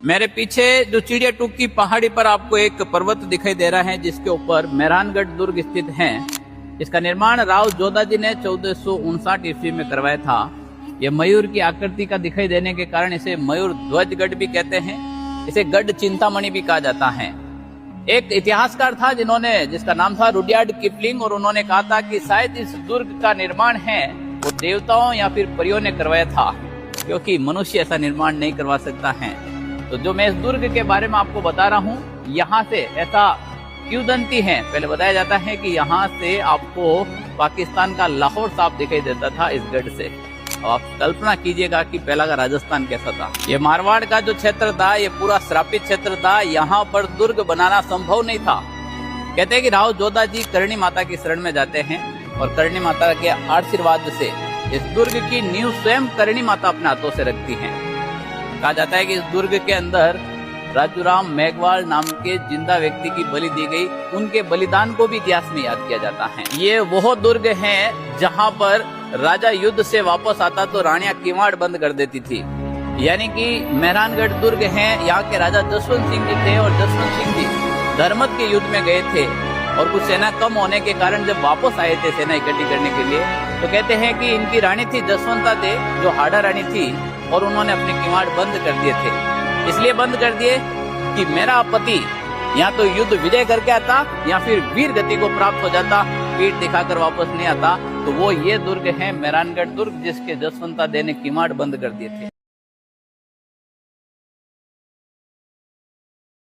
मेरे पीछे जो चिड़िया टूक की पहाड़ी पर आपको एक पर्वत दिखाई दे रहा है जिसके ऊपर मेहरानगढ़ दुर्ग स्थित है। इसका निर्माण राव जोधाजी ने 1459 ईस्वी में करवाया था। यह मयूर की आकृति का दिखाई देने के कारण इसे मयूर ध्वज गढ़ भी कहते हैं। इसे गढ़ चिंतामणि भी कहा जाता है। एक इतिहासकार था जिसका नाम था रुडयार्ड किपलिंग, और उन्होंने कहा था कि शायद इस दुर्ग का निर्माण है वो देवताओं या फिर परियों ने करवाया था, क्योंकि मनुष्य ऐसा निर्माण नहीं करवा सकता है। तो जो मैं इस दुर्ग के बारे में आपको बता रहा हूँ, यहाँ से ऐसा किंवदंती है, पहले बताया जाता है कि यहाँ से आपको पाकिस्तान का लाहौर साफ दिखाई देता था इस गढ़ से। आप कल्पना कीजिएगा कि पहला का राजस्थान कैसा था। ये मारवाड़ का जो क्षेत्र था ये पूरा श्रापित क्षेत्र था, यहाँ पर दुर्ग बनाना संभव नहीं था। कहते हैं कि राव जोधाजी करणी माता की शरण में जाते हैं और करणी माता के आशीर्वाद से इस दुर्ग की नींव स्वयं करणी माता अपने हाथों से रखती है। कहा जाता है कि इस दुर्ग के अंदर राजूराम मेघवाल नाम के जिंदा व्यक्ति की बलि दी गई, उनके बलिदान को भी इतिहास में याद किया जाता है। ये वो दुर्ग है जहां पर राजा युद्ध से वापस आता तो रानियां किवाड़ बंद कर देती थी। यानी कि मेहरानगढ़ दुर्ग है। यहाँ के राजा जसवंत सिंह जी थे और जसवंत सिंह जी धर्मत के युद्ध में गए थे और कुछ सेना कम होने के कारण जब वापस आए थे सेना इकट्ठी करने के लिए, तो कहते हैं कि इनकी रानी थी जसवंता दे, जो हाड़ा रानी थी, और उन्होंने अपने किवाड़ बंद कर दिए थे। इसलिए बंद कर दिए कि मेरा पति या तो युद्ध विजय करके आता या फिर वीर गति को प्राप्त हो जाता, पीठ दिखाकर वापस नहीं आता। तो वो ये दुर्ग है मेहरानगढ़ दुर्ग, जिसके जसवंता दे ने किवाड़ बंद कर दिए थे।